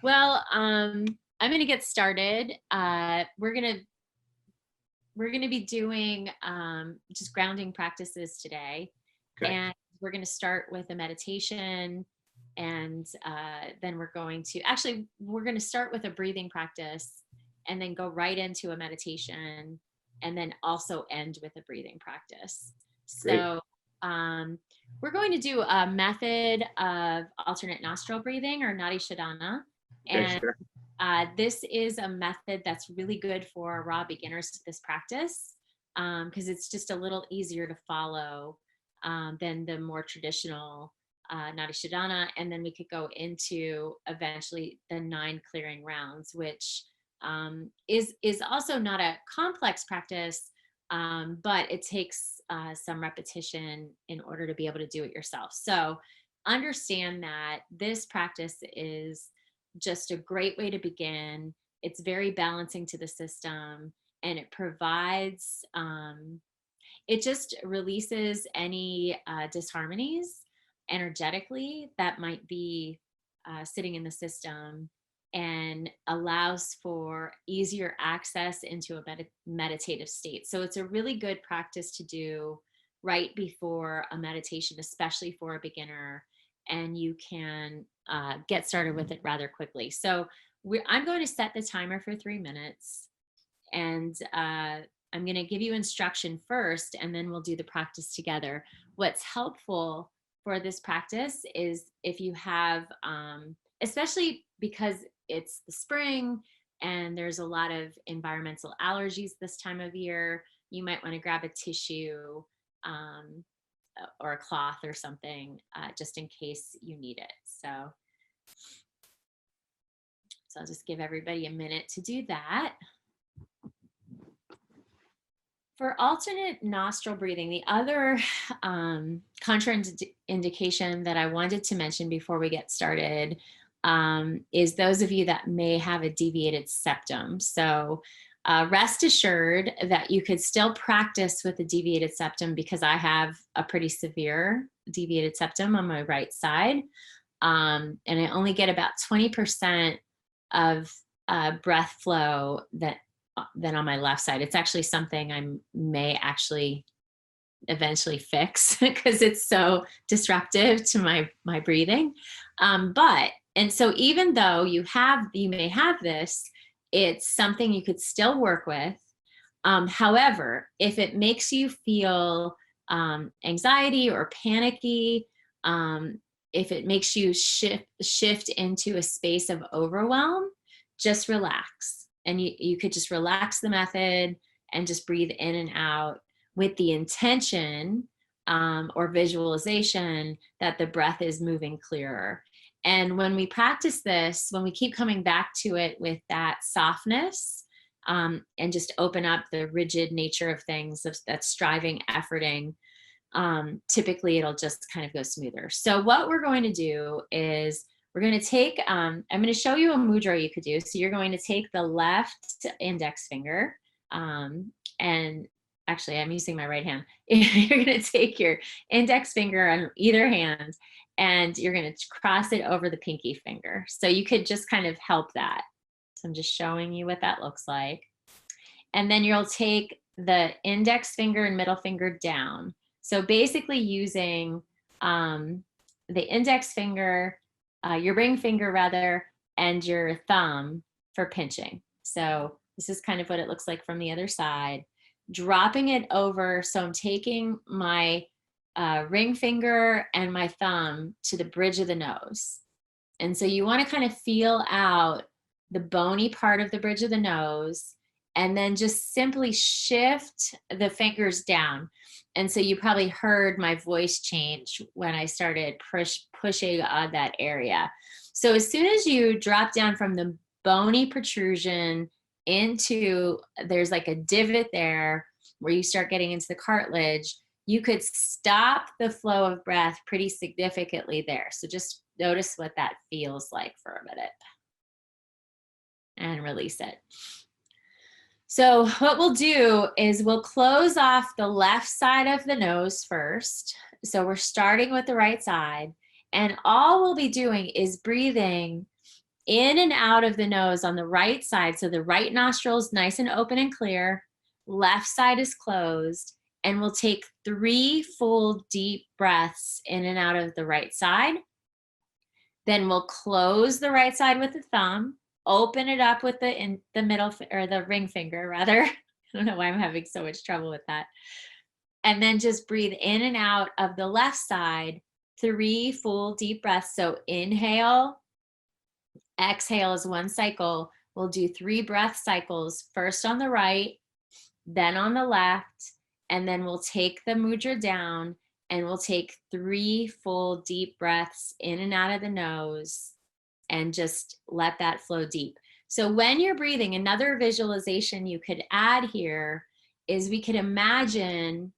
Well, I'm going to get started. We're gonna be doing just grounding practices today, Okay, and we're going to start with a meditation, and then we're going to start with a breathing practice, and then go right into a meditation, and then also end with a breathing practice. great. So um, we're going to do a method of alternate nostril breathing, or Nadi Shodhana, Okay, and sure. this is a method that's really good for raw beginners to this practice, because it's just a little easier to follow than the more traditional Nadi Shodhana. And then we could go into eventually the 9 clearing rounds, which is also not a complex practice, but it takes some repetition in order to be able to do it yourself. So understand that this practice is just a great way to begin. It's very balancing to the system, and it provides, it just releases any disharmonies energetically that might be sitting in the system, and allows for easier access into a meditative state. So it's a really good practice to do right before a meditation, especially for a beginner, and you can get started with it rather quickly. So I'm going to set the timer for 3 minutes, and I'm going to give you instruction first, and then we'll do the practice together. What's helpful for this practice is if you have, especially because it's the spring and there's a lot of environmental allergies this time of year, you might want to grab a tissue um, or a cloth or something, just in case you need it. So I'll just give everybody a minute to do that. For alternate nostril breathing, the other contraindication that I wanted to mention before we get started is those of you that may have a deviated septum. So rest assured that you could still practice with a deviated septum, because I have a pretty severe deviated septum on my right side. And I only get about 20% of breath flow than on my left side. It's actually something I may actually eventually fix because it's so disruptive to my breathing. And so even though you may have this, it's something you could still work with. However, if it makes you feel anxiety or panicky, if it makes you shift into a space of overwhelm, just relax. And you could just relax the method and just breathe in and out with the intention or visualization that the breath is moving clearer. And when we practice this, when we keep coming back to it with that softness, and just open up the rigid nature of things that's striving, efforting, typically it'll just kind of go smoother. So what we're going to do is we're going to take, I'm going to show you a mudra you could do. So you're going to take the left index finger, and actually I'm using my right hand. You're going to take your index finger on either hand, and you're going to cross it over the pinky finger. So you could just kind of help that. So I'm just showing you what that looks like. And then you'll take the index finger and middle finger down. So basically using the index finger, your ring finger rather, and your thumb for pinching. So this is kind of what it looks like from the other side. Dropping it over, so I'm taking my ring finger and my thumb to the bridge of the nose. And so you want to kind of feel out the bony part of the bridge of the nose, and then just simply shift the fingers down. And so you probably heard my voice change when I started pushing on that area. So as soon as you drop down from the bony protrusion into, there's like a divot there where you start getting into the cartilage, you could stop the flow of breath pretty significantly there. So just notice what that feels like for a minute and release it. So what we'll do is we'll close off the left side of the nose first. So we're starting with the right side, and all we'll be doing is breathing in and out of the nose on the right side. So the right nostril is nice and open and clear. Left side is closed. And we'll take 3 full deep breaths in and out of the right side. Then we'll close the right side with the thumb, open it up with the middle, or the ring finger rather. I don't know why I'm having so much trouble with that. And then just breathe in and out of the left side, 3 full deep breaths. So inhale, exhale is 1 cycle. We'll do 3 breath cycles, first on the right, then on the left, and then we'll take the mudra down and we'll take 3 full deep breaths in and out of the nose and just let that flow deep. So when you're breathing, another visualization you could add here is we could imagine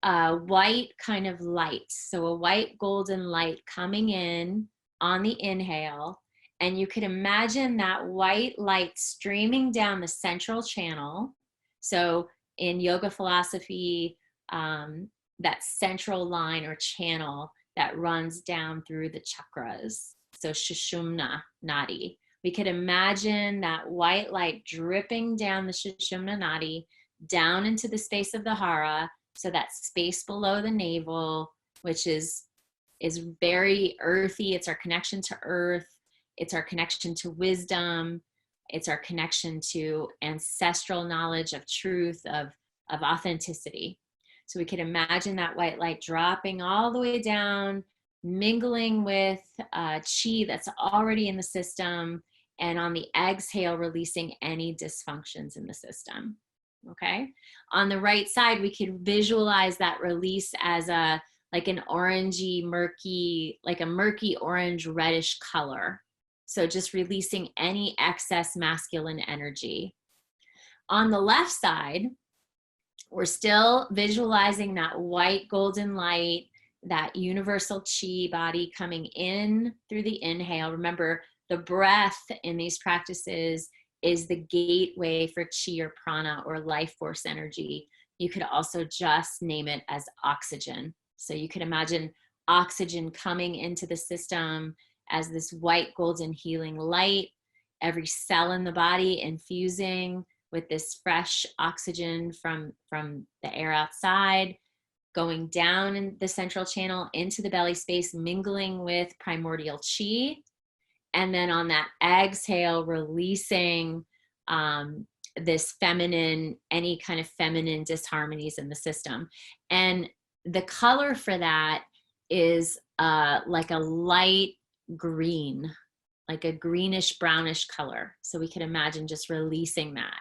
a white kind of light. So a white golden light coming in on the inhale. And you could imagine that white light streaming down the central channel. So in yoga philosophy, that central line or channel that runs down through the chakras. So Sushumna Nadi. We could imagine that white light dripping down the Sushumna Nadi, down into the space of the hara. So that space below the navel, which is very earthy. It's our connection to earth. It's our connection to wisdom. It's our connection to ancestral knowledge of truth, of authenticity. So we could imagine that white light dropping all the way down, mingling with chi that's already in the system, and on the exhale, releasing any dysfunctions in the system. Okay. On the right side, we could visualize that release as like an orangey, murky, like a murky orange reddish color. So just releasing any excess masculine energy. On the left side, we're still visualizing that white golden light, that universal chi body coming in through the inhale. Remember, the breath in these practices is the gateway for chi or prana or life force energy. You could also just name it as oxygen. So you could imagine oxygen coming into the system as this white golden healing light, every cell in the body infusing with this fresh oxygen from the air outside, going down in the central channel into the belly space, mingling with primordial chi. And then on that exhale, releasing this feminine, any kind of feminine disharmonies in the system. And the color for that is like a light green, like a greenish brownish color. So we can imagine just releasing that.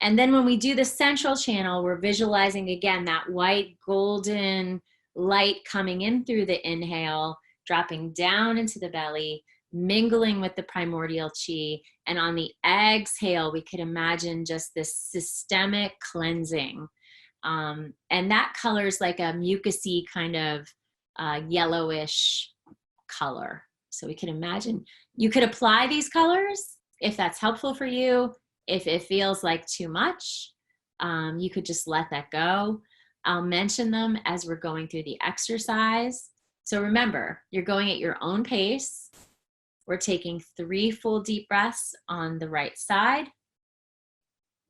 And then when we do the central channel, we're visualizing again that white golden light coming in through the inhale, dropping down into the belly, mingling with the primordial chi. And on the exhale, we could imagine just this systemic cleansing. And that color is like a mucusy kind of yellowish color. So we can imagine, you could apply these colors if that's helpful for you. If it feels like too much, you could just let that go. I'll mention them as we're going through the exercise. So remember, you're going at your own pace. We're taking 3 full deep breaths on the right side.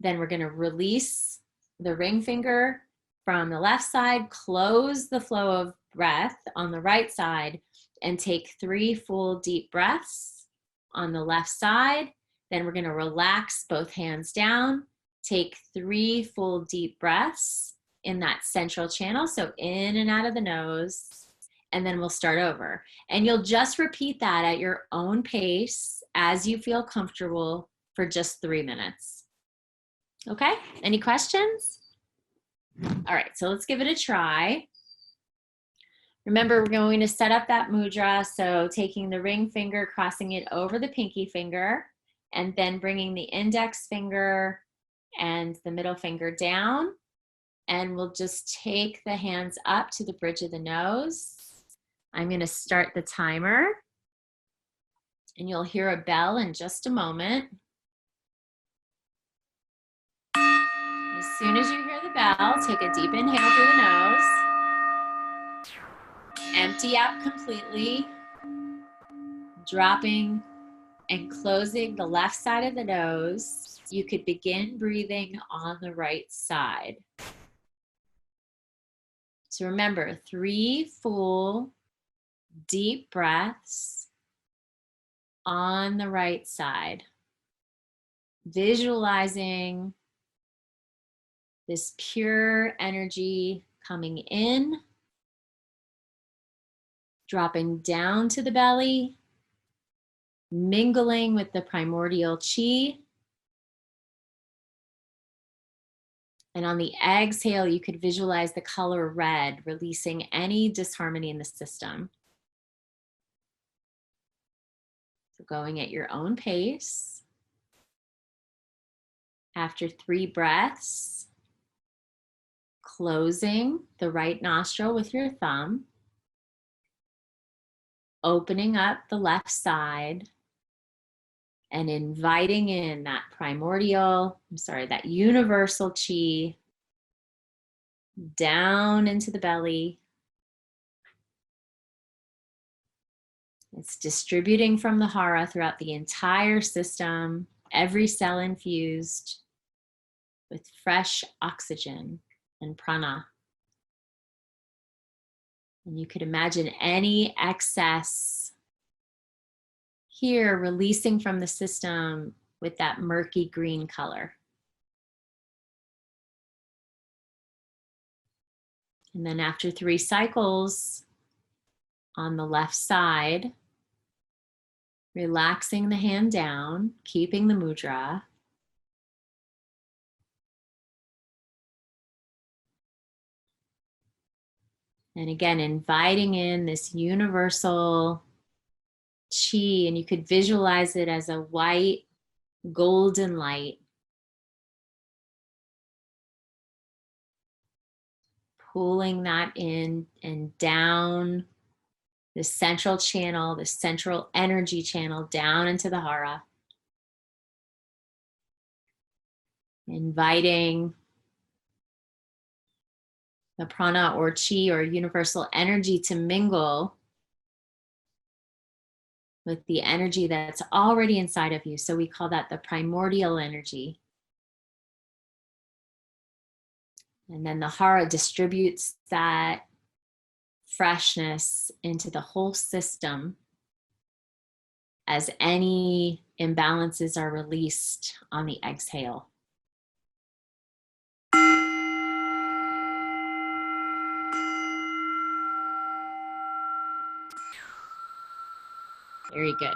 Then we're going to release the ring finger from the left side, close the flow of breath on the right side, and take 3 full deep breaths on the left side. Then we're going to relax both hands down, take 3 full deep breaths in that central channel. So in and out of the nose, and then we'll start over. And you'll just repeat that at your own pace as you feel comfortable for just 3 minutes. Okay, any questions? All right, so let's give it a try. Remember, we're going to set up that mudra. So taking the ring finger, crossing it over the pinky finger, and then bringing the index finger and the middle finger down. And we'll just take the hands up to the bridge of the nose. I'm going to start the timer. And you'll hear a bell in just a moment. As soon as you hear the bell, take a deep inhale through the nose. Empty out completely, dropping and closing the left side of the nose, you could begin breathing on the right side. So remember, 3 full deep breaths on the right side. Visualizing this pure energy coming in, dropping down to the belly, mingling with the primordial chi. And on the exhale, you could visualize the color red, releasing any disharmony in the system. So going at your own pace. After 3 breaths, closing the right nostril with your thumb, opening up the left side, and inviting in that that universal chi down into the belly. It's distributing from the hara throughout the entire system, every cell infused with fresh oxygen and prana. And you could imagine any excess here releasing from the system with that murky green color. And then after 3 cycles on the left side, relaxing the hand down, keeping the mudra. And again, inviting in this universal chi, and you could visualize it as a white golden light pulling that in and down the central channel, the central energy channel down into the hara. Inviting the prana or chi or universal energy to mingle with the energy that's already inside of you. So we call that the primordial energy. And then the hara distributes that freshness into the whole system as any imbalances are released on the exhale. Very good.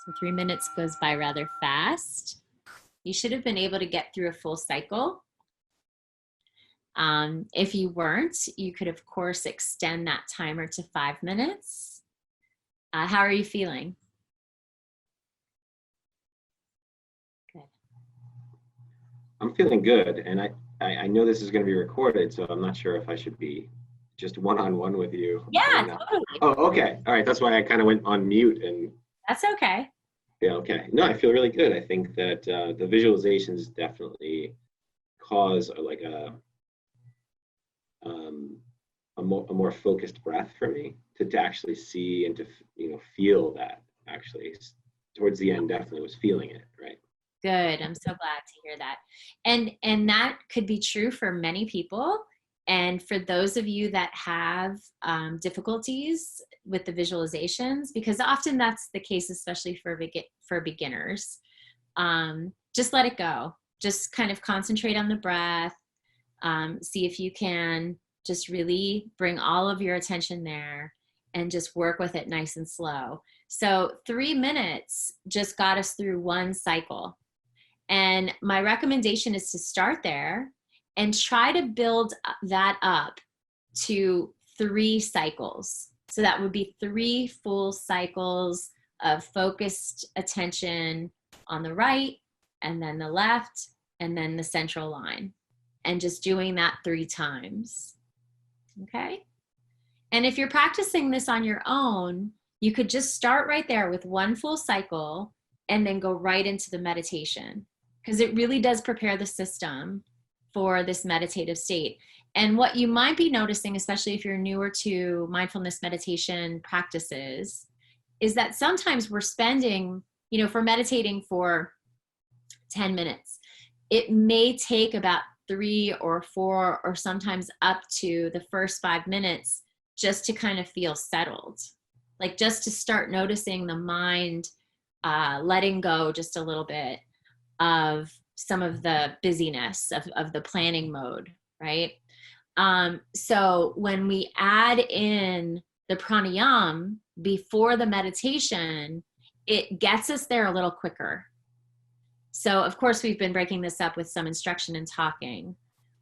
So 3 minutes goes by rather fast. You should have been able to get through a full cycle. If you weren't, you could of course extend that timer to 5 minutes. How are you feeling? Good. I'm feeling good, and I know this is going to be recorded, so I'm not sure if I should be just one-on-one with you. Yeah, totally. Oh, okay. All right. That's why I kind of went on mute. And that's okay. Yeah, okay. No, I feel really good. I think that the visualizations definitely cause a more focused breath for me to actually see and to feel that. Actually, towards the end, definitely was feeling it. Right. Good. I'm so glad to hear that. And that could be true for many people. And for those of you that have difficulties with the visualizations, because often that's the case, especially for beginners, just let it go. Just kind of concentrate on the breath. See if you can just really bring all of your attention there and just work with it nice and slow. So 3 minutes just got us through one cycle. And my recommendation is to start there and try to build that up to 3 cycles. So that would be 3 full cycles of focused attention on the right, and then the left, and then the central line. And just doing that 3 times. Okay? And if you're practicing this on your own, you could just start right there with 1 full cycle and then go right into the meditation, because it really does prepare the system for this meditative state. And what you might be noticing, especially if you're newer to mindfulness meditation practices, is that sometimes we're spending, if we're meditating for 10 minutes, it may take about 3 or 4 or sometimes up to the first 5 minutes just to kind of feel settled, like just to start noticing the mind letting go just a little bit of some of the busyness of the planning mode, right? So when we add in the pranayam before the meditation, it gets us there a little quicker. So of course we've been breaking this up with some instruction and talking,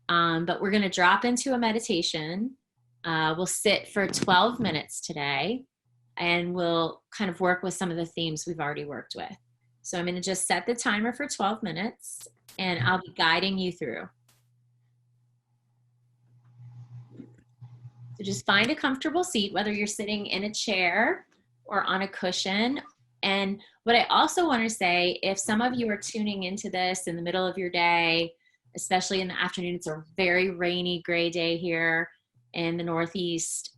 but we're going to drop into a meditation. We'll sit for 12 minutes today, and we'll kind of work with some of the themes we've already worked with. So I'm going to just set the timer for 12 minutes, and I'll be guiding you through. So just find a comfortable seat, whether you're sitting in a chair or on a cushion. And what I also want to say, if some of you are tuning into this in the middle of your day, especially in the afternoon, it's a very rainy, gray day here in the Northeast,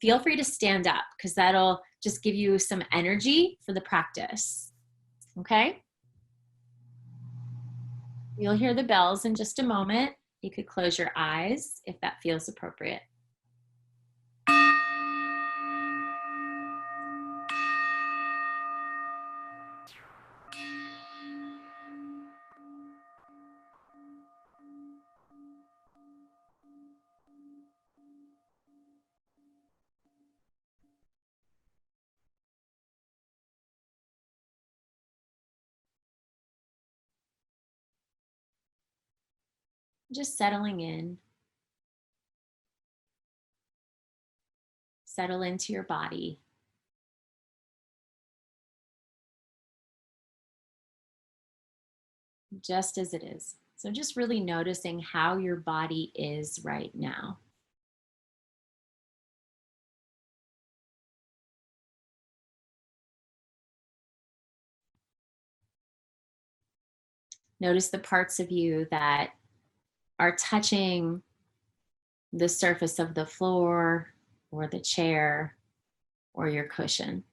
feel free to stand up, because that'll just give you some energy for the practice. Okay? You'll hear the bells in just a moment. You could close your eyes if that feels appropriate. Just settling in. Settle into your body. Just as it is. So just really noticing how your body is right now. Notice the parts of you that are touching the surface of the floor or the chair or your cushion.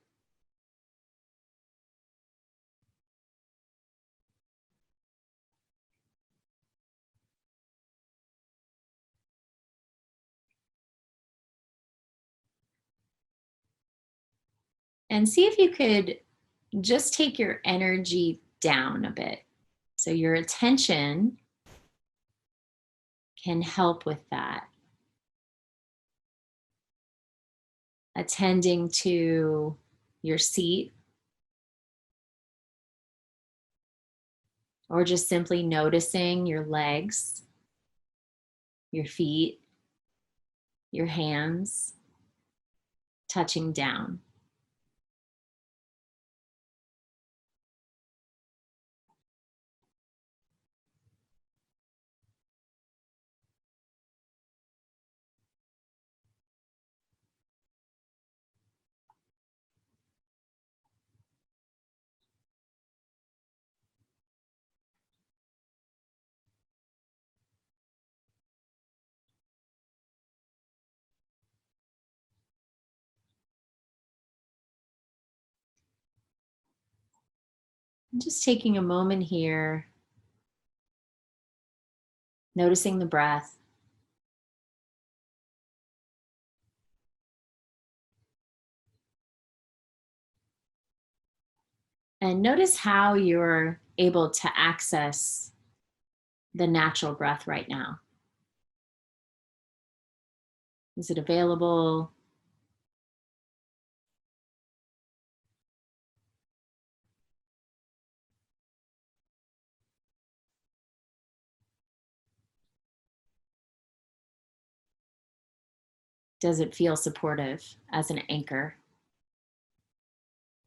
And see if you could just take your energy down a bit. So your attention can help with that. Attending to your seat, or just simply noticing your legs, your feet, your hands touching down. I'm just taking a moment here, noticing the breath. And notice how you're able to access the natural breath right now. Is it available? Does it feel supportive as an anchor,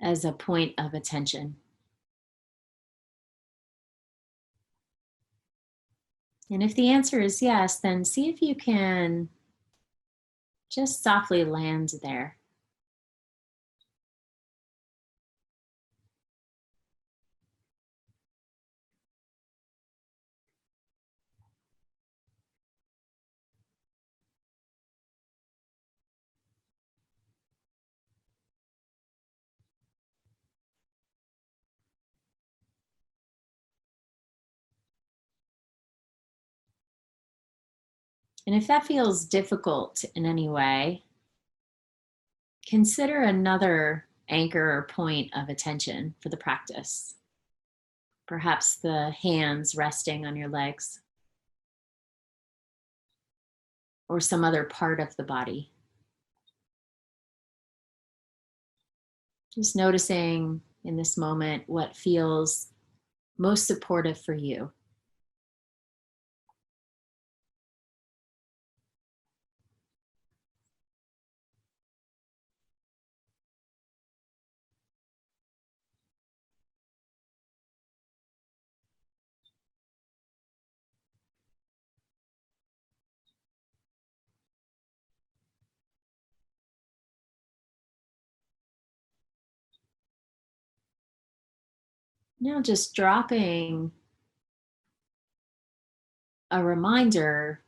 as a point of attention? And if the answer is yes, then see if you can just softly land there. And if that feels difficult in any way, consider another anchor or point of attention for the practice. Perhaps the hands resting on your legs or some other part of the body. Just noticing in this moment what feels most supportive for you. Now just dropping a reminder,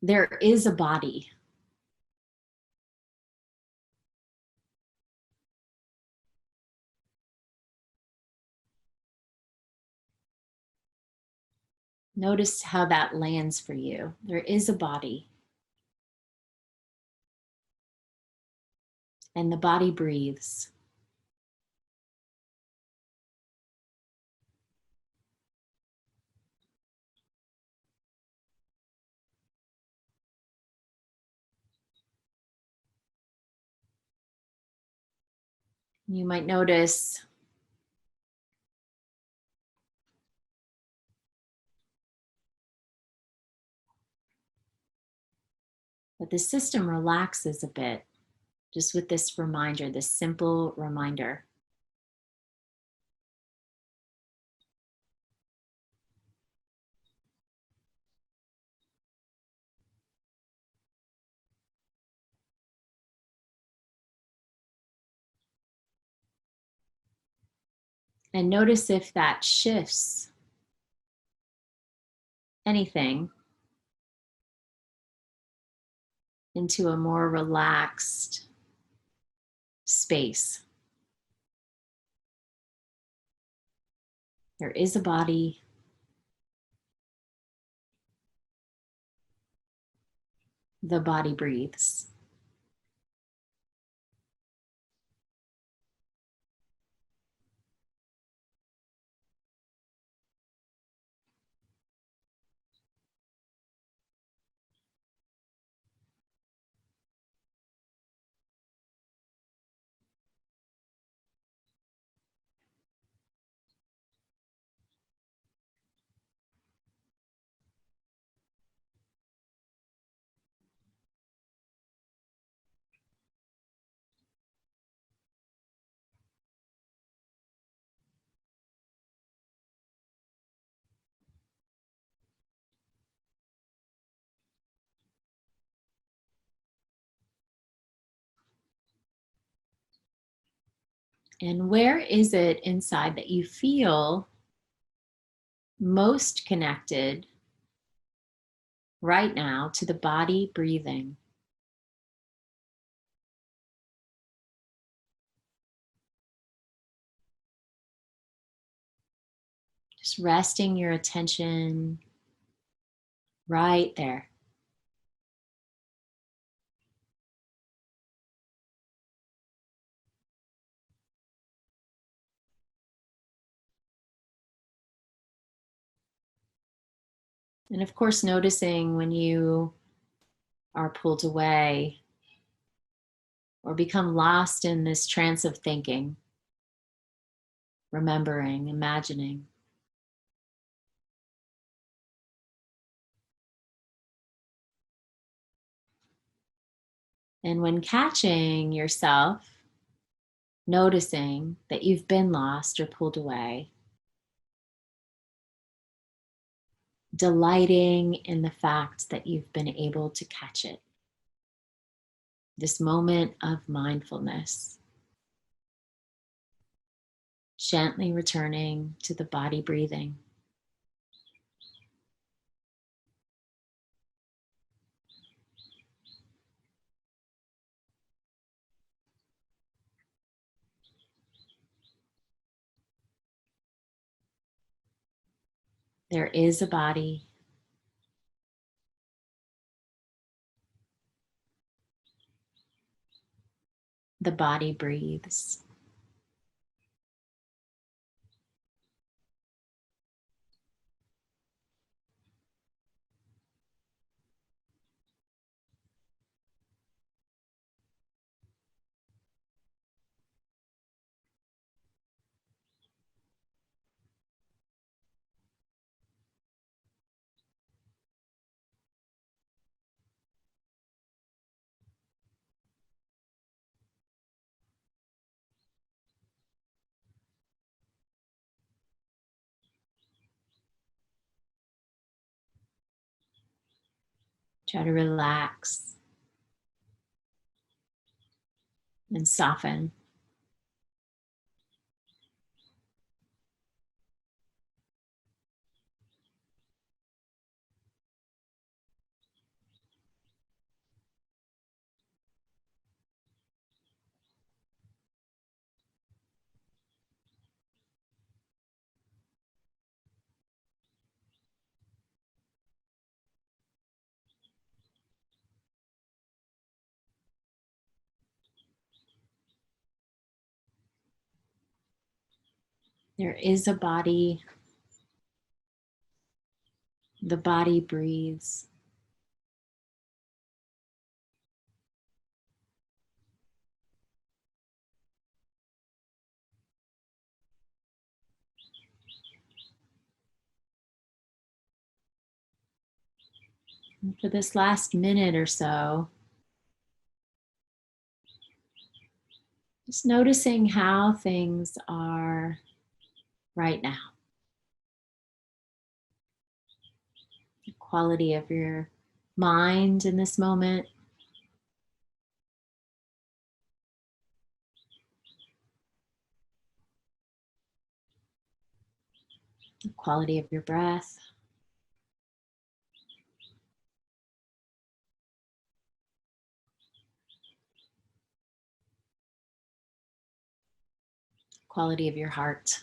there is a body. Notice how that lands for you. There is a body, and the body breathes. You might notice that the system relaxes a bit just with this reminder, this simple reminder. And notice if that shifts anything into a more relaxed space. There is a body. The body breathes. And where is it inside that you feel most connected right now to the body breathing? Just resting your attention right there. And of course, noticing when you are pulled away or become lost in this trance of thinking, remembering, imagining. And when catching yourself, noticing that you've been lost or pulled away, delighting in the fact that you've been able to catch it. This moment of mindfulness, gently returning to the body breathing. There is a body. the body breathes. Try to relax and soften. There is a body. The body breathes. And for this last minute or so, just noticing how things are right now. The quality of your mind in this moment. The quality of your breath. Quality of your heart.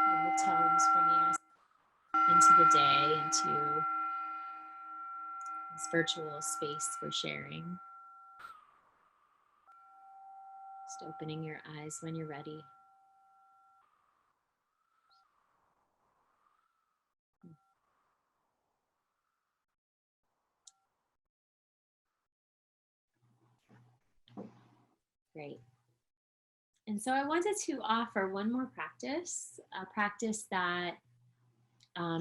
And the tones bringing us into the day, into this virtual space we're sharing. Just opening your eyes when you're ready. Great. And so I wanted to offer one more practice, a practice that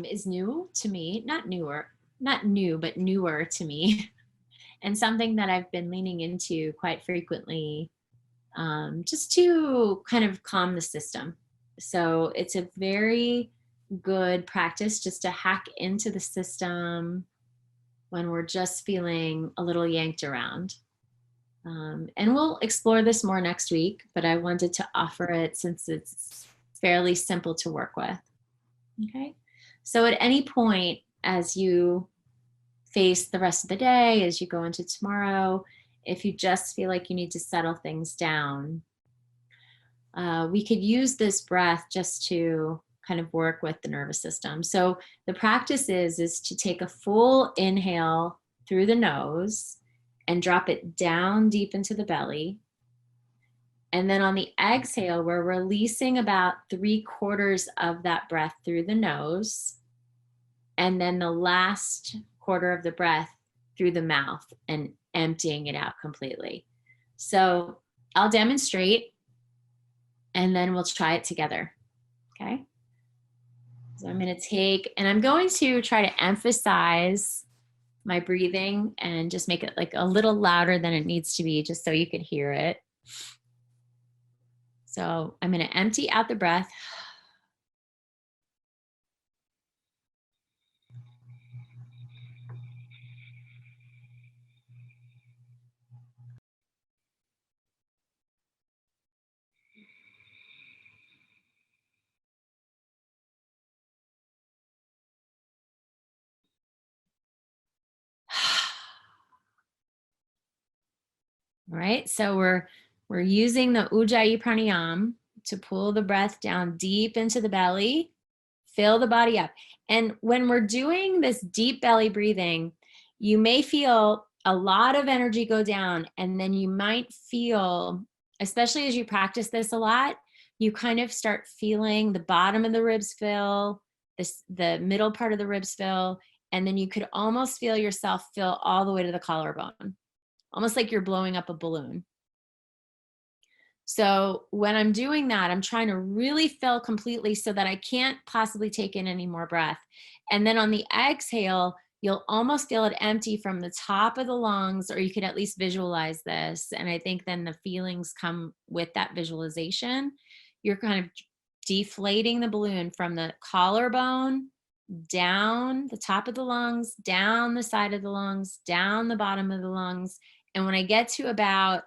is new to me, not new, but newer to me, and something that I've been leaning into quite frequently, just to kind of calm the system. So it's a very good practice just to hack into the system when we're just feeling a little yanked around. And we'll explore this more next week, but I wanted to offer it since it's fairly simple to work with. Okay. So at any point as you face the rest of the day, as you go into tomorrow, if you just feel like you need to settle things down, we could use this breath just to kind of work with the nervous system. So the practice is to take a full inhale through the nose and drop it down deep into the belly. And then on the exhale, we're releasing about 3/4 of that breath through the nose. And then the last quarter of the breath through the mouth and emptying it out completely. So I'll demonstrate. and then we'll try it together. Okay. So I'm going to take, and I'm going to try to emphasize my breathing and just make it like a little louder than it needs to be, just so you could hear it. So I'm going to empty out the breath. All right, so we're using the Ujjayi Pranayam to pull the breath down deep into the belly, fill the body up. And when we're doing this deep belly breathing, you may feel a lot of energy go down, and then you might feel, especially as you practice this a lot, you kind of start feeling the bottom of the ribs fill, the middle part of the ribs fill, and then you could almost feel yourself fill all the way to the collarbone, almost like you're blowing up a balloon. So when I'm doing that, I'm trying to really fill completely so that I can't possibly take in any more breath. And then on the exhale, you'll almost feel it empty from the top of the lungs, or you could at least visualize this. And I think then the feelings come with that visualization. You're kind of deflating the balloon from the collarbone down the top of the lungs, down the side of the lungs, down the bottom of the lungs. And when I get to about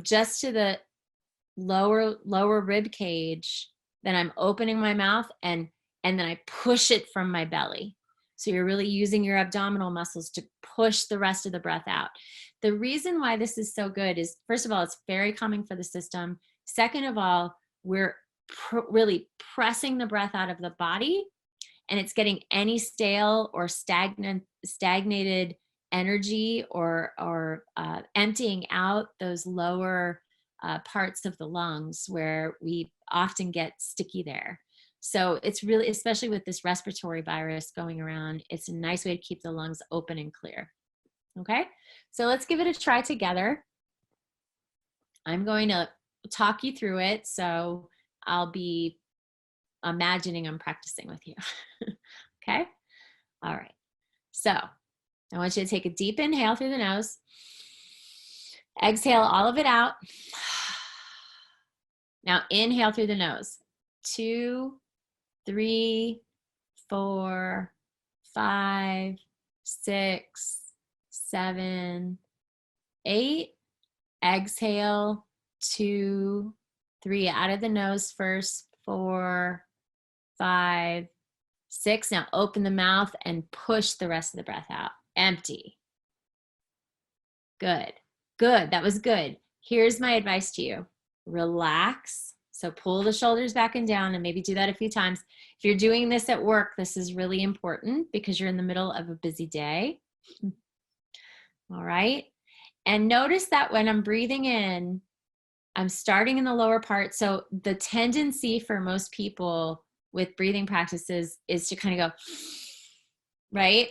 just to the lower rib cage, then I'm opening my mouth and then I push it from my belly. So you're really using your abdominal muscles to push the rest of the breath out. The reason why this is so good is, first of all, it's very calming for the system. Second of all, we're really pressing the breath out of the body, and it's getting any stale or stagnated energy or emptying out those lower parts of the lungs where we often get sticky there. So it's really, especially with this respiratory virus going around, it's a nice way to keep the lungs open and clear. Okay, so let's give it a try together. I'm going to talk you through it, so I'll be imagining I'm practicing with you. Okay, all right. So I want you to take a deep inhale through the nose. Exhale all of it out. Now inhale through the nose. 2, 3, 4, 5, 6, 7, 8. Exhale, 2, 3. Out of the nose first. 4, 5, 6. Now open the mouth and push the rest of the breath out. Empty. Good. Good. That was good. Here's my advice to you. Relax. So pull the shoulders back and down, and maybe do that a few times. If you're doing this at work, this is really important because you're in the middle of a busy day. All right. And notice that when I'm breathing in, I'm starting in the lower part. So the tendency for most people with breathing practices is to kind of go, right?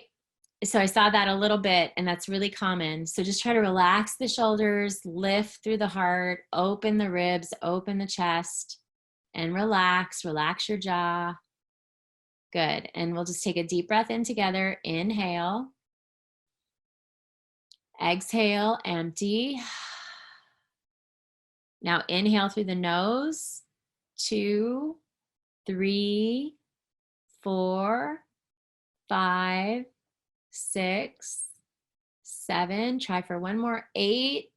So I saw that a little bit, and that's really common. So just try to relax the shoulders, lift through the heart, open the ribs, open the chest, and relax your jaw. Good. And we'll just take a deep breath in together. Inhale. Exhale, empty. Now inhale through the nose. 2, 3, 4, 5, 6, 7. Try for one more. 8.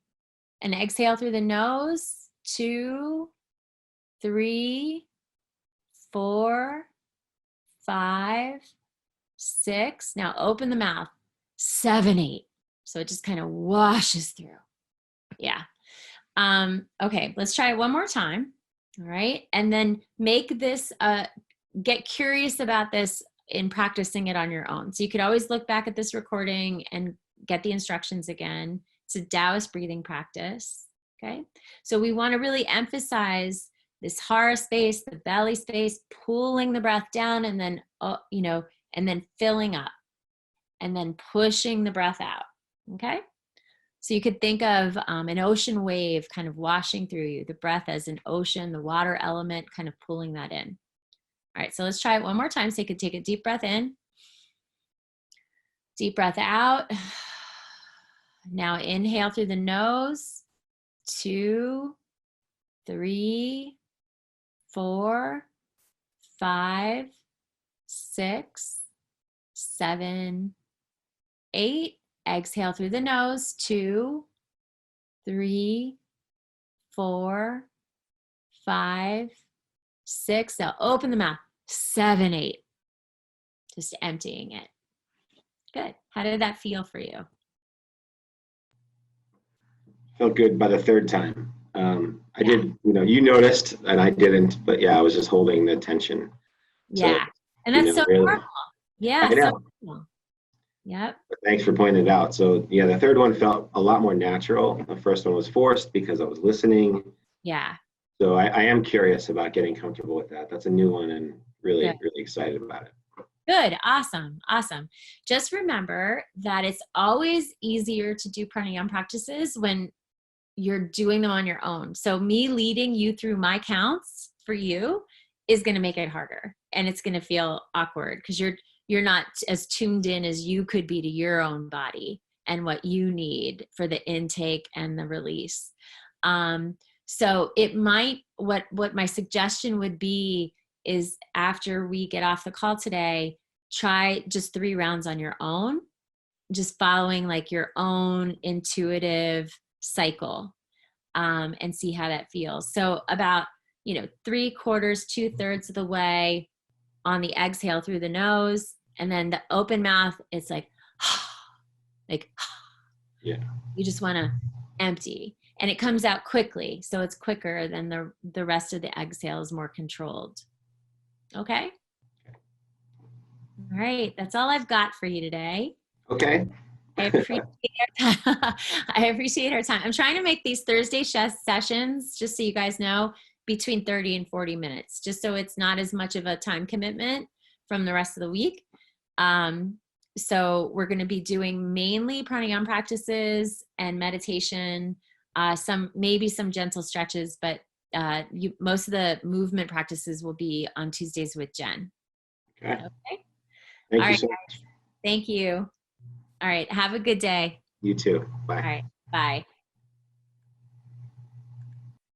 And exhale through the nose. 2, 3, 4, 5, 6. Now open the mouth. 7, 8. So it just kind of washes through. Yeah. Okay, let's try it one more time. All right. And then make this, get curious about this in practicing it on your own. So you could always look back at this recording and get the instructions again. It's a Taoist breathing practice. Okay. So we want to really emphasize this hara space, the belly space, pulling the breath down, and then, and then filling up, and then pushing the breath out. Okay. So you could think of an ocean wave kind of washing through you, the breath as an ocean, the water element kind of pulling that in. All right, so let's try it one more time. So you could take a deep breath in, deep breath out. Now inhale through the nose, 2, 3, 4, 5, 6, 7, 8. Exhale through the nose, 2, 3, 4, 5, 6. Now open the mouth, 7, 8. Just emptying it. Good. How did that feel for you? Felt good by the third time. I did, you noticed and I didn't, but yeah, I was just holding the tension. Yeah. So, And that's so really, normal. Yeah. I know. So normal. Yep. Thanks for pointing it out. So yeah, the third one felt a lot more natural. The first one was forced because I was listening. Yeah. So I am curious about getting comfortable with that. That's a new one and really, Good. really excited about it. Good. Awesome. Awesome. Just remember that it's always easier to do pranayama practices when you're doing them on your own. So me leading you through my counts for you is going to make it harder, and it's going to feel awkward because you're not as tuned in as you could be to your own body and what you need for the intake and the release. So it might, what my suggestion would be is after we get off the call today, try just 3 rounds on your own, just following like your own intuitive cycle, and see how that feels. So about, 3/4, 2/3 of the way on the exhale through the nose, and then the open mouth, it's like, like, yeah, you just want to empty, and it comes out quickly. So it's quicker than the rest of the exhale is more controlled. Okay. All right. That's all I've got for you today. Okay. I appreciate our time. I appreciate our time. I'm trying to make these Thursday sessions, just so you guys know, between 30 and 40 minutes, just so it's not as much of a time commitment from the rest of the week. So we're going to be doing mainly pranayama practices and meditation, maybe some gentle stretches, but most of the movement practices will be on Tuesdays with Jen. Okay. Okay. Thank All you right, so guys. much. Thank you. All right. Have a good day. You too. Bye. All right. Bye.